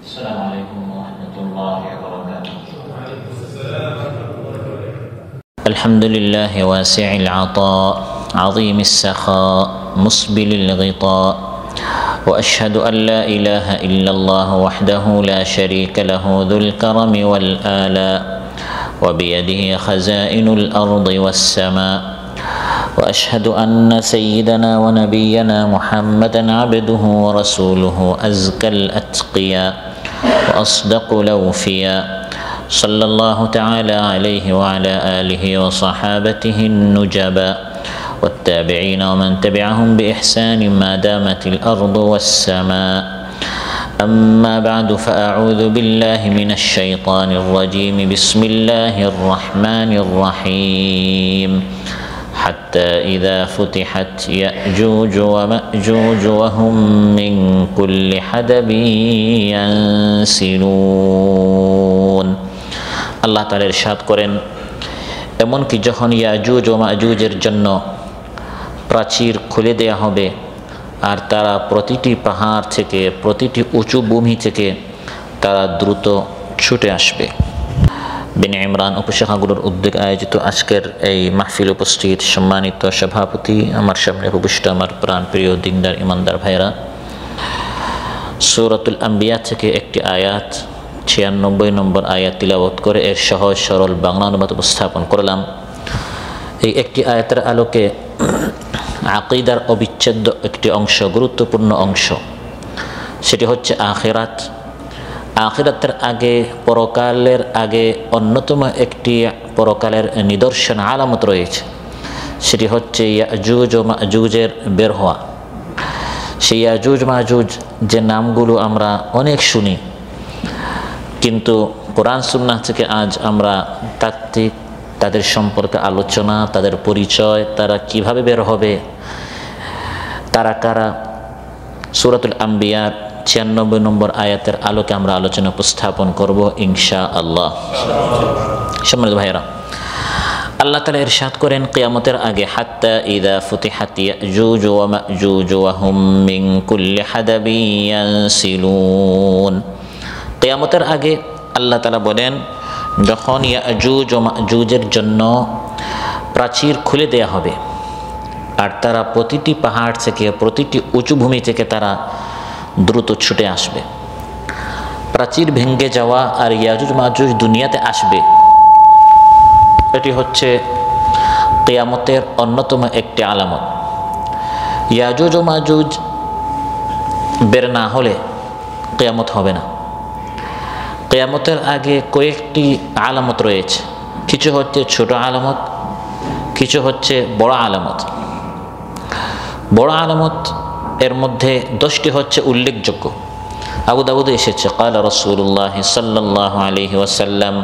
السلام عليكم ورحمة الله وبركاته. الحمد لله واسع العطاء عظيم السخاء مسبل الغطاء، وأشهد أن لا إله إلا الله وحده لا شريك له ذو الكرم والآلاء، وبيده خزائن الأرض والسماء، وأشهد أن سيدنا ونبينا محمدا عبده ورسوله أزكى الأتقياء وأصدق الأوفياء، صلى الله تعالى عليه وعلى آله وصحابته النجباء والتابعين ومن تبعهم بإحسان ما دامت الأرض والسماء. أما بعد، فأعوذ بالله من الشيطان الرجيم. بسم الله الرحمن الرحيم. حتى إذا فتحت يأجوج ومأجوج وهم من كل حدب ينسلون। আল্লাহ তাআলা ইরশাদ করেন, এমনকি যখন ইয়াজুজ ও মাজুজের জন্য প্রাচীর খুলে দেয়া হবে আর তারা প্রতিটি পাহাড় থেকে, প্রতিটি উঁচু ভূমি থেকে তারা দ্রুত ছুটে আসবে। বিন ইমরান উপশাখাগুলোর উদ্যোগে আয়োজিত আজকের এই মাহফিল উপস্থিত সম্মানিত সভাপতি, আমার সামনে উপবিষ্ট আমার প্রাণ প্রিয় দিনদার ইমানদার ভাইরা, সূরাতুল আম্বিয়া থেকে একটি আয়াত ৯৬ নম্বর আয়াত তিলাওয়াত করে এর সহজ সরল বাংলা অনুবাদ উপস্থাপন করলাম। এই একটি আয়াতের আলোকে আকীদার অবিচ্ছেদ্য একটি অংশ, গুরুত্বপূর্ণ অংশ, সেটি হচ্ছে আখিরাত। আখিরাতের আগে, পরকালের আগে অন্যতম একটি পরকালের নিদর্শন আলামত রয়েছে, সেটি হচ্ছে ইয়াজুজ ও মাজুজের বের হওয়া। সেই ইয়াজুজ মাজুজ যে নামগুলো আমরা অনেক শুনি, কিন্তু কোরআন সুন্নাহ থেকে আজ আমরা তাত্ত্বিক তাদের সম্পর্কে আলোচনা, তাদের পরিচয়, তারা কিভাবে বের হবে, তারা কারা, সূরাতুল আম্বিয়ার ৯৬ নম্বর আয়াতের আলোকে আমরা আলোচনা উপস্থাপন করব ইনশাআল্লাহ। সম্মানিত ভাইরা, আল্লাহ তাআলা ইরশাদ করেন কিয়ামতের আগে, হাত্তা ইযা ফুতিহাত ইয়াজুজ ওয়া মাজুজ ওয়া হুম মিন কুল্লি হাদাবিন ইয়ানসিলুন। কিয়ামতের আগে আল্লাহ তাআলা বলেন, যখন ইয়াজুজ ও মাজুজের জন্য প্রাচীর খুলে দেয়া হবে আর তারা প্রতিটি পাহাড় থেকে, প্রতিটি উঁচু ভূমি থেকে তারা দ্রুত ছুটে আসবে। প্রাচীর ভেঙে যাওয়া আর ইয়াজুজ মাজুজ দুনিয়াতে আসবে, এটি হচ্ছে কিয়ামতের অন্যতম একটি আলামত। ইয়াজুজ ও মাজুজ বের না হলে কিয়ামত হবে না। কিয়ামতের আগে কয়েকটি আলামত রয়েছে, কিছু হচ্ছে ছোট আলামত, কিছু হচ্ছে বড় আলামত। বড় আলামত এর মধ্যে 10টি হচ্ছে উল্লেখযোগ্য। আবু দাউদে এসেছে, ক্বালা রাসূলুল্লাহ সাল্লাল্লাহু আলাইহি ওয়াসাল্লাম,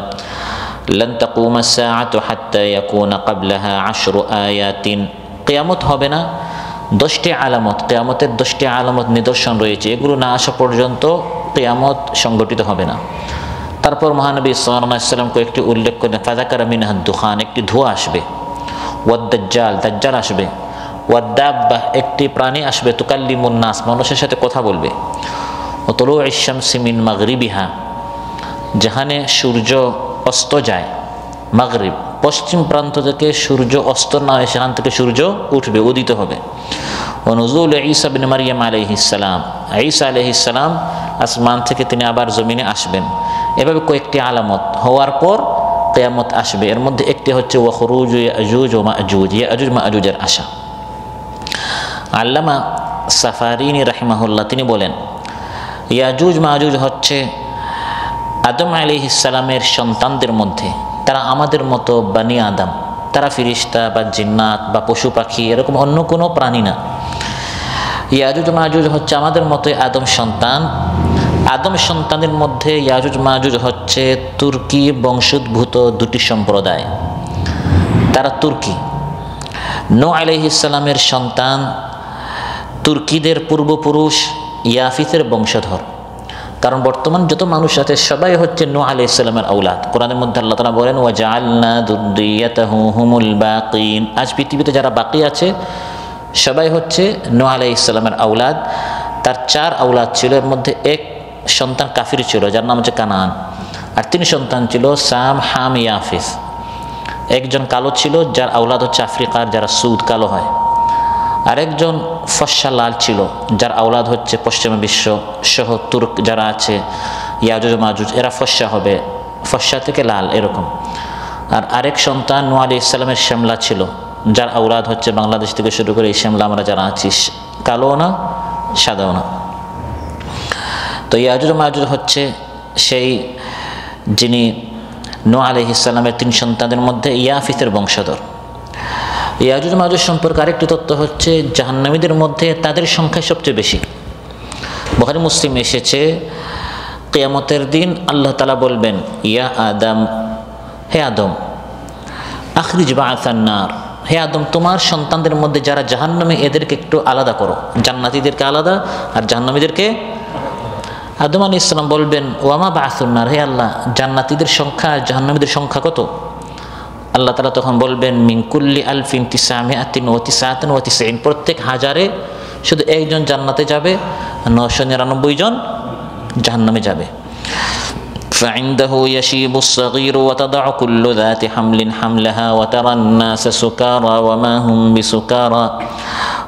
লান তাকুমা আস-সাআতু হাত্তা ইয়াকুনা ক্বাবলাহা 10 আয়াতিন। কিয়ামত হবে না, 10টি আলামত, কিয়ামতের 10টি আলামত নিদর্শন রয়েছে, এগুলো না আসা পর্যন্ত কিয়ামত সংগঠিত হবে না। তারপর মহানবী সাল্লাল্লাহু আলাইহি ওয়াসাল্লাম কয়েকটি উল্লেখ করেন, ফাযাকারা মিনহা দুখান, একটি ধোঁয়া আসবে, ওয়াদ দাজ্জাল, দাজ্জাল আসবে, ওয়াদ-দাব্বাহ, একটি প্রাণী আসবে, তুকাল্লিমুন নাস, মানুষের সাথে কথা বলবে, ওয়া তুলুউশ শামসি মিন মাগরিবিহা, যেখানে সূর্য অস্ত যায়, মাগরিব পশ্চিম প্রান্ত থেকে সূর্য অস্ত না হয়, সেখান থেকে সূর্য উঠবে, উদিত হবে, ওয়া নুজুল ঈসা ইবনে মারইয়াম আলাইহিস সালাম, ঈসা আলাইহিস সালাম আসমান থেকে তিনি আবার জমিনে আসবেন। এভাবে কয়েকটি আলামত হওয়ার পর কিয়ামত আসবে। এর মধ্যে একটি হচ্ছে ওয়া খুরুজ ইয়াজুজ ওয়া মাজুজ, ইয়াজুজ মাজুজের আসা। আল্লামা সাফারিনি রাহিমাহুল্লাহ তিনি বলেন, ইয়াজুজ মাজুজ হচ্ছে আদম আলাইহিস সালামের সন্তানদের মধ্যে, তারা আমাদের মতো বানি আদম, তারা ফিরিস্তা বা জিন্নাত বা পশু পাখি এরকম অন্য কোনো প্রাণী না। ইয়াজুজ মাজুজ হচ্ছে আমাদের মতোই আদম সন্তান। আদম সন্তানের মধ্যে ইয়াজুজ মাজুজ হচ্ছে তুর্কি বংশোদ্ভূত দুটি সম্প্রদায়, তারা তুর্কি। নূহ আলাইহিস সালামের সন্তান, তুর্কিদের পূর্বপুরুষ ইয়াফিসের বংশধর। কারণ বর্তমান যত মানুষ আছে সবাই হচ্ছে নূহ আলাইহিস সালামের আওলাদ। কোরআনের মধ্যে আল্লাহ তাআলা বলেন, ওয়া জাআলনা যুররিয়াতাহু হুমুল বাকিন, আজ পৃথিবীতে যারা বাকি আছে সবাই হচ্ছে নূহ আলাইহিস সালামের আওলাদ। তার 4 আওলাদ ছিল, এর মধ্যে সন্তান কাফির ছিল, যার নাম হচ্ছে কানান। আর 3 সন্তান ছিল সাম, হাম, ইয়াফিস। একজন কালো ছিল, যার আওলাদ হচ্ছে আফ্রিকার যারা সুদ কালো হয়। আরেকজন ফর্সা লাল ছিল, যার আওলাদ হচ্ছে পশ্চিমা বিশ্ব সহ তুর্ক যারা আছে, ইয়াজুজ মাজুজ, এরা ফর্সা হবে, ফর্সা থেকে লাল এরকম। আর আরেক সন্তান নূহ আলাইহিস সালামের শ্যামলা ছিল, যার আওলাদ হচ্ছে বাংলাদেশ থেকে শুরু করে এই শ্যামলা আমরা যারা আছি, কালো না সাদাও না। তো ইয়াজুজ মাজুজ হচ্ছে সেই যিনি নূহ আলাইহিস সালামের 3 সন্তানের মধ্যে ইয়াফিসের বংশধর। ইয়াজুজ মাজুজ সম্পর্কে আরেকটি তথ্য হচ্ছে জাহান্নামীদের মধ্যে তাদের সংখ্যা সবচেয়ে বেশি। বুখারী মুসলিম এসেছে, কিয়ামতের দিন আল্লাহ তাআলা বলবেন, ইয়া আদম, হে আদম, আখরিজ বাআসান নার, হে আদম তোমার সন্তানদের মধ্যে যারা জাহান্নামী এদেরকে একটু আলাদা করো, জান্নাতীদেরকে আলাদা আর জাহান্নামীদেরকে। আদম আলাইহিস সালাম বলবেন, ওয়ামা বাআসুন নার, হে আল্লাহ জান্নাতীদের সংখ্যা আর জাহান্নামীদের সংখ্যা কত? আল্লাহ তাআলা তখন বলবেন, মিন কুল্লি আলফিন 999, প্রত্যেক হাজারে শুধু একজন জান্নাতে যাবে, 999 জন জাহান্নামে যাবে। فعنده يشيب الصغير وتضع كل ذات حمل حملها وترى الناس سكارى وما هم بسكارى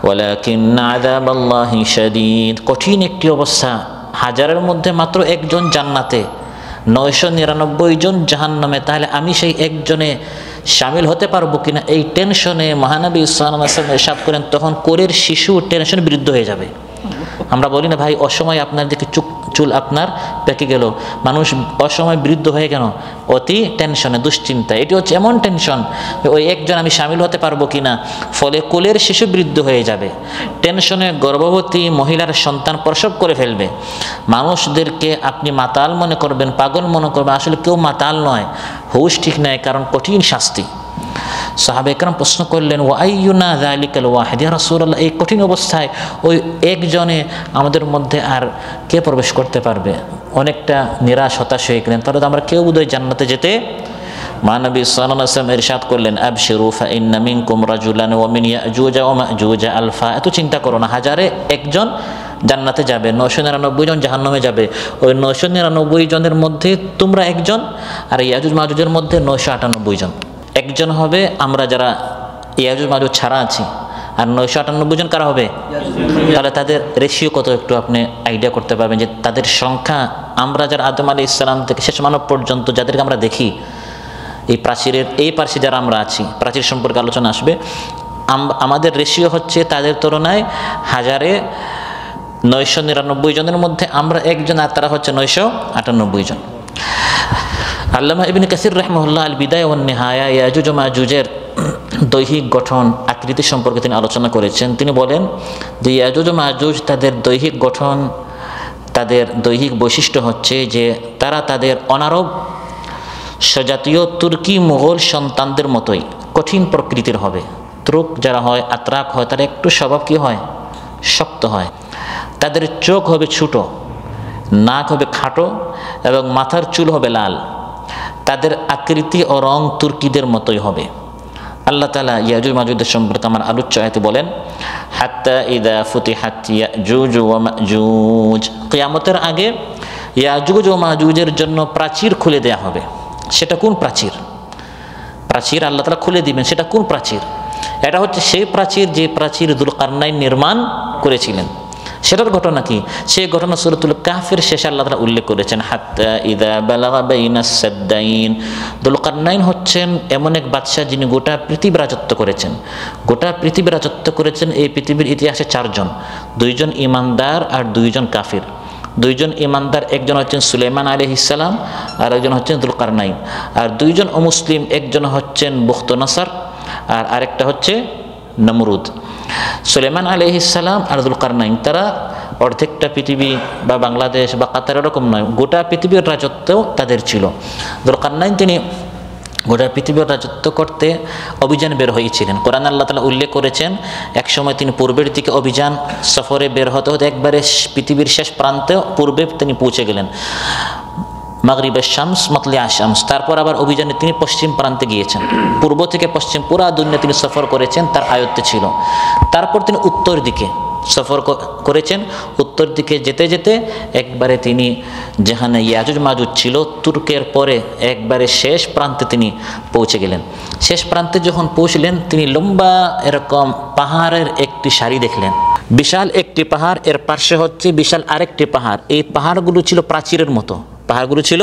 ولكن عذاب الله شديد। কঠিন একটি অবস্থা, হাজারের মধ্যে মাত্র একজন জান্নাতে, 999 জন জাহান্নামে। তাহলে আমি সেই একজনে শামিল হতে পারবো কিনা, এই টেনশনে মহানবী সাল্লাল্লাহু আলাইহি ওয়াসাল্লাম ইরশাদ করেন, তখন কোলের শিশু টেনশনে বিরুদ্ধ হয়ে যাবে। আমরা বলি না ভাই, অসময় আপনার দিকে চুল আপনার পেকে গেল, মানুষ অসময় বৃদ্ধ হয়ে গেল, অতি টেনশনে, দুশ্চিন্তা। এটি হচ্ছে এমন টেনশন, ওই একজন আমি শামিল হতে পারবো কিনা, ফলে কোলের শিশু বৃদ্ধ হয়ে যাবে। টেনশনে গর্ভবতী মহিলার সন্তান প্রসব করে ফেলবে। মানুষদেরকে আপনি মাতাল মনে করবেন, পাগল মনে করবেন, আসলে কেউ মাতাল নয়, হুশ ঠিক নাই, কারণ কঠিন শাস্তি। সাহাবা একরাম প্রশ্ন করলেন, ওয়া আইয়ুনা যালিকাল ওয়াহিদ, ইয়া রাসূলুল্লাহ এই কঠিন অবস্থায় ওই একজনে আমাদের মধ্যে আর কে প্রবেশ করতে পারবে? অনেকটা নিরাশ হতাশ হয়ে গেলেন, তাহলে তো আমরা কেউ বোধহয় জান্নাতে যেতে। মহানবী সাল্লাল্লাহু আলাইহি ওয়াসাল্লাম ইরশাদ করলেন, আবশিরু ফাইন্না মিনকুম রাজুলান ওয়া মিন ইয়াজুজ ওয়া মাজুজ আলফা। এত চিন্তা করো না, হাজারে একজন জান্নাতে যাবে, 999 জন জাহান্নামে যাবে। ওই 999 জনের মধ্যে তোমরা একজন, আর ইয়াজুজ মাজুজের মধ্যে 998 জন। একজন হবে আমরা যারা ইয়াজুজ মাজুজ ছাড়া আছি, আর 998 জন কারা হবে? তাহলে তাদের রেশিও কত একটু আপনি আইডিয়া করতে পারবেন যে তাদের সংখ্যা। আমরা যারা আদম আলাইহিস সালাম থেকে শেষ মানব পর্যন্ত যাদেরকে আমরা দেখি, এই প্রাচীরের এই পার্শ্বে যারা আমরা আছি, প্রাচীর সম্পর্কে আলোচনা আসবে, আমাদের রেশিও হচ্ছে তাদের তুলনায় হাজারে 999 জনের মধ্যে আমরা একজন, আর তারা হচ্ছে 998 জন। আল্লামা ইবনে কাসির রাহিমাহুল্লাহ আল বিদায়া ওয়ান নিহায়া ইয়াজুজ ও মাজুজের দৈহিক গঠন আকৃতি সম্পর্কে তিনি আলোচনা করেছেন। তিনি বলেন যে ইয়াজুজ ও মাজুজ তাদের দৈহিক গঠন, তাদের দৈহিক বৈশিষ্ট্য হচ্ছে যে তারা তাদের অনারব স্বজাতীয় তুর্কি মুঘল সন্তানদের মতোই কঠিন প্রকৃতির হবে। তুর্ক যারা হয়, আত্রাক হয়, তারা একটু স্বভাব কী হয়, শক্ত হয়। তাদের চোখ হবে ছোটো, নাক হবে খাটো এবং মাথার চুল হবে লাল। তাদের আকৃতি ও রং তুর্কিদের মতোই হবে। আল্লাহ তাআলা ইয়াজুজ মাজুজের সম্পর্কে আমার আলোচ্য আয়াতে বলেন, হাত্তা ইযা ফুতিহাত ইয়াজুজ ওয়া মাজুজ, কিয়ামতের আগে ইয়াজুজ ও মাজুজের জন্য প্রাচীর খুলে দেয়া হবে। সেটা কোন প্রাচীর? প্রাচীর আল্লাহ তাআলা খুলে দিবেন, সেটা কোন প্রাচীর? এটা হচ্ছে সেই প্রাচীর যে প্রাচীর যুলকারনাইন নির্মাণ করেছিলেন। সেটার ঘটনা কি? সেই ঘটনা সূরাতুল কাহফের শেষে আল্লাহ তাআলা উল্লেখ করেছেন, হাত্তা ইযা বালাগা বাইনাস সাদ্দাইন। যুলকারনাইন হচ্ছেন এমন এক বাদশা যিনি গোটা পৃথিবী রাজত্ব করেছেন। গোটা পৃথিবী রাজত্ব করেছেন এই পৃথিবীর ইতিহাসে 4 জন, 2 জন ইমানদার আর 2 জন কাফির। 2 জন ইমানদার, একজন হচ্ছেন সুলাইমান আলাইহিস সালাম আর একজন হচ্ছেন যুলকারনাইন। আর 2 জন অমুসলিম, একজন হচ্ছেন বুখতনাসার আর আরেকটা হচ্ছে নমরুদ। সুলাইমান আলাইহিস সালাম আর যুলকারনাইন তারা অর্ধেকটা পৃথিবী বা বাংলাদেশ বা কাতার এরকম নয়, গোটা পৃথিবীর রাজত্বও তাদের ছিল। যুলকারনাইন তিনি গোটা পৃথিবীর রাজত্ব করতে অভিযান বের হয়েছিলেন। কোরআন আল্লাহ তাআলা উল্লেখ করেছেন, একসময় তিনি পূর্বের দিকে অভিযান সফরে বের হতে হতে একবারে পৃথিবীর শেষ প্রান্তে পূর্বে তিনি পৌঁছে গেলেন, মাগরিবের শামস মাতলিআ শামস। তারপর আবার অভিযানে তিনি পশ্চিম প্রান্তে গিয়েছেন, পূর্ব থেকে পশ্চিম পুরা দুনিয়া তিনি সফর করেছেন, তার আয়ত্তে ছিল। তারপর তিনি উত্তর দিকে সফর করেছেন। উত্তর দিকে যেতে যেতে একবারে তিনি যেখানে ইয়াজুজ মাজুজ ছিল তুর্কের পরে একবারে শেষ প্রান্তে তিনি পৌঁছে গেলেন। শেষ প্রান্তে যখন পৌঁছলেন তিনি লম্বা এরকম পাহাড়ের একটি সারি দেখলেন, বিশাল একটি পাহাড়, এর পাশে হচ্ছে বিশাল আরেকটি পাহাড়। এই পাহাড়গুলো ছিল প্রাচীরের মতো, পাহাড়গুলো ছিল,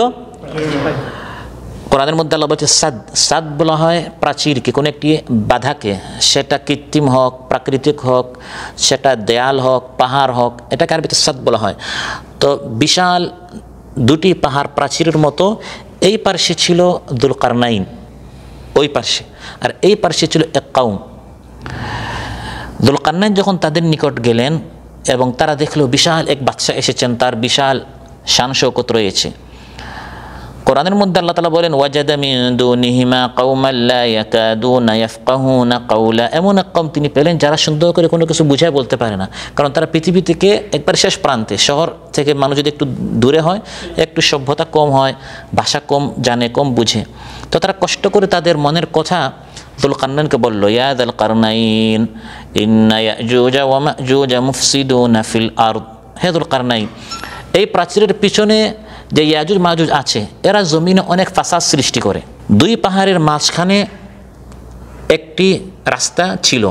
কোরআনের মধ্যে আল্লাহ বলছে সাদ, সাদ বলা হয় প্রাচীরকে, কোনো একটি বাধাকে, সেটা কৃত্রিম হোক প্রাকৃতিক হোক, সেটা দেয়াল হোক পাহাড় হোক, এটাকে আরবিতে সাদ বলা হয়। তো বিশাল দুটি পাহাড় প্রাচীরের মতো, এই পার্শ্বে ছিল যুলকারনাইন ওই পার্শ্বে, আর এই পার্শ্বে ছিল এক কওম। যুলকারনাইন যখন তাদের নিকট গেলেন এবং তারা দেখলো বিশাল এক বাচ্চা এসেছেন, তার বিশাল শান শৌকত রয়েছে। কোরআনের মধ্যে আল্লাহ তাআলা বলেন ওয়াজাদা মিন দুনিহিমা কওমান লা ইয়াকাদুনা ইয়াফকাহুনা কাওলা, এমন এক কওম তিনি পেলেন যারা সুন্দর করে কোনো কিছু বুঝায় বলতে পারে না, কারণ তারা পৃথিবী থেকে একবার শেষ প্রান্তে, শহর থেকে মানুষ যদি একটু দূরে হয়, একটু সভ্যতা কম হয়, ভাষা কম জানে, কম বুঝে, তো তারা কষ্ট করে তাদের মনের কথা যুলকারনাইনকে বলল, ইয়া যুলকারনাইন ইন্না ইয়াজুজা ওয়া মাজুজা মুফসিদুনা ফিল আরদ, হে যুলকারনাইন এই প্রাচীরের পিছনে যে ইয়াজুজ মাজুজ আছে এরা জমিনে অনেক ফাসাদ সৃষ্টি করে। দুই পাহাড়ের মাঝখানে একটি রাস্তা ছিল,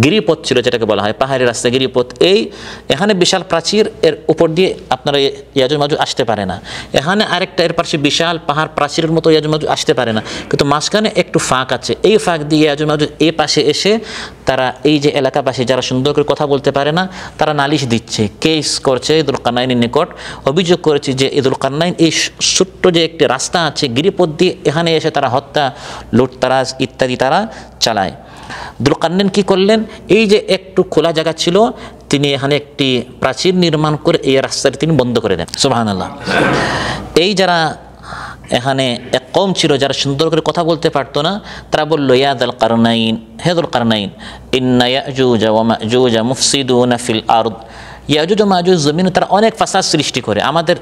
গিরিপথ ছিল যেটাকে বলা হয়, পাহাড়ি রাস্তা গিরিপথ। এখানে বিশাল প্রাচীর, এর উপর দিয়ে আপনারা ইয়াজুজ মাজুজ আসতে পারে না। এখানে আরেকটা এর পাশে বিশাল পাহাড় প্রাচীরের মতো ইয়াজুজ মাজুজ আসতে পারে না, কিন্তু মাঝখানে একটু ফাঁক আছে, এই ফাঁক দিয়ে ইয়াজুজ মাজুজ এই পাশে এসে তারা এই যে এলাকাবাসী যারা সুন্দর করে কথা বলতে পারে না, তারা নালিশ দিচ্ছে, কেস করছে যুলকারনাইনের নিকট, অভিযোগ করেছে যে যুলকারনাইন এই ছোট্ট যে একটি রাস্তা আছে গিরিপথ দিয়ে এখানে এসে তারা হত্যা, লুটতারাজ ইত্যাদি তারা চালায়। যুলকারনাইন কি করলেন, এই যে একটু খোলা জায়গা ছিল তিনি এখানে একটি প্রাচীর নির্মাণ করে এই রাস্তাটি তিনি বন্ধ করে দেন। সুবহানাল্লাহ। এই যারা এখানে এক কওম ছিল যারা সুন্দর করে কথা বলতে পারতো না, তারা বলল ইয়া যুলকারনাইন, হে যুলকারনাইন ইন্না ইয়াজুজা ওয়া মাজুজা মুফসিদুনা ফিল আরদ, ইয়াজুজ ও মাজুজ জমিনে তারা অনেক ফাসাদ সৃষ্টি করে, আমাদের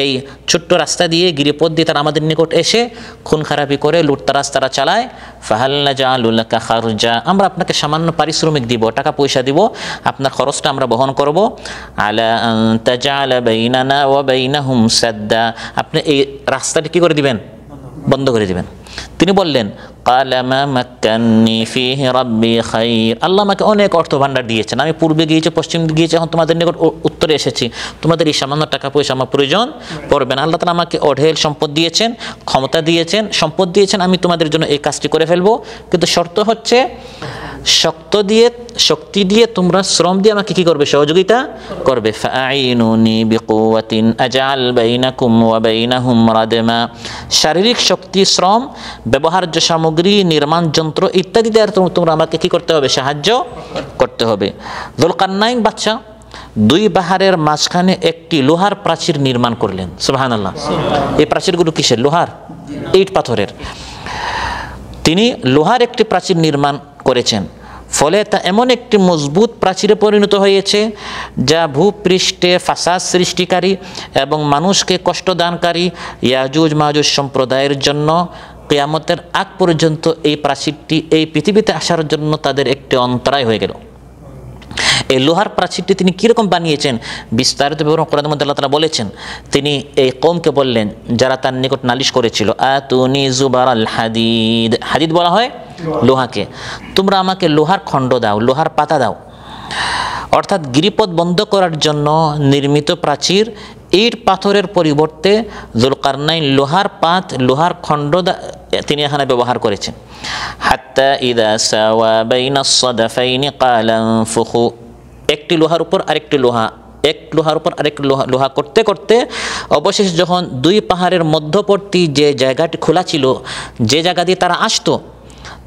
এই ছোট্ট রাস্তা দিয়ে গিরিপথ দিয়ে তারা আমাদের নিকট এসে খুন খারাপি করে, লুটতারাজ তারা চালায়। ফাহাল নাজআলু লাকা খারজা, আমরা আপনাকে সামান্য পারিশ্রমিক দিব, টাকা পয়সা দিব, আপনার খরচটা আমরা বহন করব। আলা আন তাজআলা বাইনানা ওয়া বাইনাহুম সাদ্দা, আপনি এই রাস্তাটি কি করে দিবেন, বন্ধ করে দিবেন। তিনি বললেন ক্বালা মা মাক্কান্নী ফীহি রাব্বী খায়র, আল্লাহ আমাকে অনেক অর্থ ভাণ্ডার দিয়েছেন, আমি পূর্বে গিয়েছি পশ্চিম গিয়েছি, এখন তোমাদের নিকট উত্তরে এসেছি, তোমাদের এই সামান্য টাকা পয়সা আমার প্রয়োজন পড়বে না। আল্লাহ তাআলা আমাকে অঢেল সম্পদ দিয়েছেন, ক্ষমতা দিয়েছেন, সম্পদ দিয়েছেন, আমি তোমাদের জন্য এই কাজটি করে ফেলবো, কিন্তু শর্ত হচ্ছে শক্তি দিয়ে তোমরা শ্রম দিয়ে আমাকে কি করবে, সহযোগিতা করবে। ফাআইনুনি বিকুওয়াতিন আজআল বাইনাকুম ওয়া বাইনাহুম রাদমা, শারীরিক শক্তি, শ্রম, ব্যবহার্য সামগ্রী, নির্মাণ যন্ত্র ইত্যাদি দ্বারা তোমরা আমাকে কি করতে হবে, সাহায্য করতে হবে। যুলকারনাইন বাদশা দুই পাহাড়ের মাঝখানে একটি লোহার প্রাচীর নির্মাণ করলেন। সুবহানাল্লাহ। এই প্রাচীরগুলো কিসের, লোহার, ইট পাথরের। তিনি লোহার একটি প্রাচীর নির্মাণ করেছেন, ফলে তা এমন একটি মজবুত প্রাচীরে পরিণত হয়েছে যা ভূপৃষ্ঠে ফাসাদ সৃষ্টিকারী এবং মানুষকে কষ্টদানকারী ইয়াজুজ মাজুজ সম্প্রদায়ের জন্য কিয়ামতের আগ পর্যন্ত এই প্রাচীরটি এই পৃথিবীতে আসার জন্য তাদের একটি অন্তরায় হয়ে গেল। এই লোহার প্রাচীরটি তিনি কীরকম বানিয়েছেন বিস্তারিত বিবরণ কোরআনের মধ্যে আল্লাহ তাআলা বলেছেন। তিনি এই কওমকে বললেন যারা তার নিকট নালিশ করেছিল, আতুনি জুবারাল হাদিদ, হাদিদ বলা হয় লোহাকে, তোমরা আমাকে লোহার খণ্ড দাও, লোহার পাতা দাও। অর্থাৎ গিরিপথ বন্ধ করার জন্য নির্মিত প্রাচীর ইট পাথরের পরিবর্তে যুলকারনাইন লোহার পাত, লোহার খণ্ড তিনি এখানে ব্যবহার করেছেন। হাত্তা ইযা সাওয়া বাইনাস সাদাফাইনি ক্বালা আনফুখু, একটি লোহার উপর আরেকটি লোহা, এক লোহার উপর আরেক লোহা করতে করতে অবশেষে যখন দুই পাহাড়ের মধ্যবর্তী যে জায়গাটি খোলা ছিল, যে জায়গা দিয়ে তারা আসতো,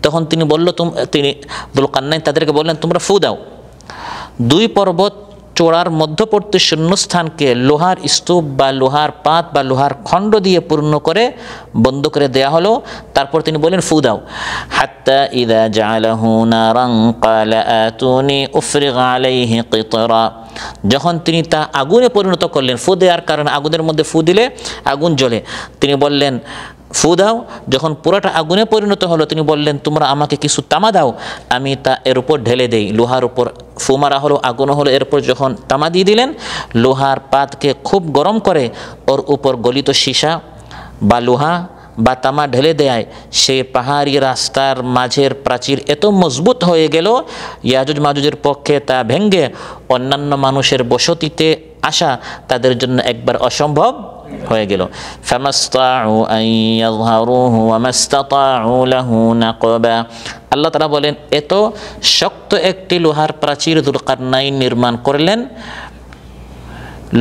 তখন তিনি যুলকারনাইন তাদেরকে বললেন তোমরা ফু দাও। দুই পর্বত চূড়ার মধ্যবর্তী শূন্যস্থানকে লোহার স্তূপ বা লোহার পাত বা লোহার খণ্ড দিয়ে পূর্ণ করে বন্ধ করে দেয়া হলো। তারপর তিনি বলেন ফু দাও। হাত্তা ইযা জাআলাহু নারান ক্বালা আতুনি উফরিগ আলাইহি কিতরা, যখন তিনি তা আগুনে পরিণত করলেন, ফু দেওয়ার কারণে আগুনের মধ্যে ফু দিলে আগুন জ্বলে, তিনি বললেন ফু দাও। যখন পুরাটা আগুনে পরিণত হলো তিনি বললেন তোমরা আমাকে কিছু তামা দাও, আমি তা এর উপর ঢেলে দেই। লোহার উপর ফু মারা হলো, আগুন হলো, এরপর যখন তামা দিয়ে দিলেন লোহার পাতকে খুব গরম করে ওর উপর গলিত সীসা বা লোহা বা তামা ঢেলে দেয়, সেই পাহাড়ি রাস্তার মাঝের প্রাচীর এত মজবুত হয়ে গেল ইয়াজুজ মাজুজের পক্ষে তা ভেঙ্গে অন্যান্য মানুষের বসতিতে আসা তাদের জন্য একবার অসম্ভব হয়ে গেল। ফামাসতাউ আন ইয়াযহারুহু ওয়া মাসতাতাউ লাহু নাকবা। আল্লাহ তাআলা বলেন এত শক্ত একটি লোহার প্রাচীর যুলকারনাইন নির্মাণ করলেন,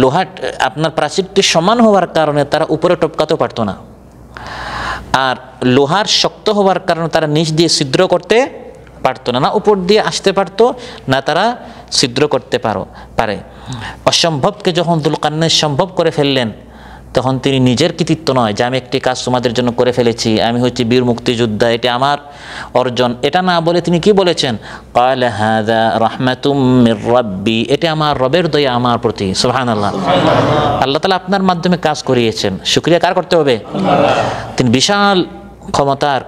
লোহা আপনার প্রাচীরটি সমান হওয়ার কারণে তারা উপরে টপকাতে পারতো না, আর লোহার শক্ত হওয়ার কারণে তারা নিচ দিয়ে ছিদ্র করতে পারতো না, না উপর দিয়ে আসতে পারতো না তারা ছিদ্র করতে পারে। অসম্ভবকে যখন যুলকারনাইন সম্ভব করে ফেললেন তখন তিনি নিজের কৃতিত্ব নয় যে আমি একটি কাজ তোমাদের জন্য করে ফেলেছি, আমি হচ্ছি বীর মুক্তিযোদ্ধা, এটা আমার অর্জন, এটা না বলে তিনি কি বলেছেন? ক্বালা হাযা রাহমাতুম মির রাব্বি, এটা আমার রবের দয়া আমার প্রতি। সুবহানাল্লাহ। আল্লাহ তাআলা আপনার মাধ্যমে কাজ করিয়েছেন, শুকরিয়া কার করতে হবে? তিনি বিশাল ক্ষমতার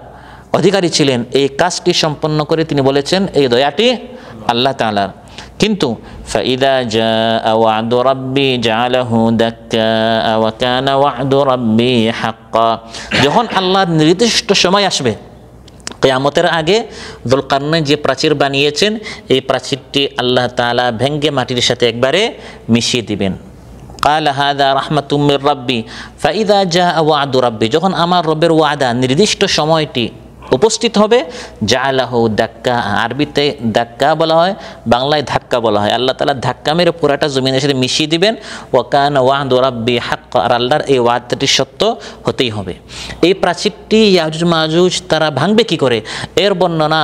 অধিকারী ছিলেন, এই কাজটি সম্পন্ন করে তিনি বলেছেন এই দয়াটি আল্লাহ তাআলার। কিন্তু ফাইদা জাআ ওয়া'দু রাব্বি জা'আলাহু দাক্কা ওয়া কানা ওয়া'দু রাব্বি হাক্কা। যখন আল্লাহর নির্দিষ্ট সময় আসবে, কিয়ামতের আগে যুলকারনাইন যে প্রাচীর বানিয়েছেন এই প্রাচীরটি আল্লাহ তাআলা ভেঙ্গে মাটির সাথে একবারে মিশিয়ে দিবেন। ক্বালা হাযা রাহমাতুম মির রাব্বি ফাইদা জাআ ওয়া'দু রাব্বি, যখন আমার রবের ওয়াদা নির্দিষ্ট সময়টি উপস্থিত হবে, জাআলাহু দাক্কা, আরবিতে দাক্কা বলা হয়, বাংলায় ধাক্কা বলা হয়। আল্লাহ তাআলা ধাক্কা মেরে পুরাটা জমিনের সাথে মিশিয়ে দিবেন। ওয়া কানা ওয়া'দু রাব্বি হাক্কা, আর আল্লাহর এই ওয়াদাটি সত্য হতেই হবে। এই প্রাচীরটি ইয়াজুজ মাজুজ তারা ভাঙবে কি করে? এর বর্ণনা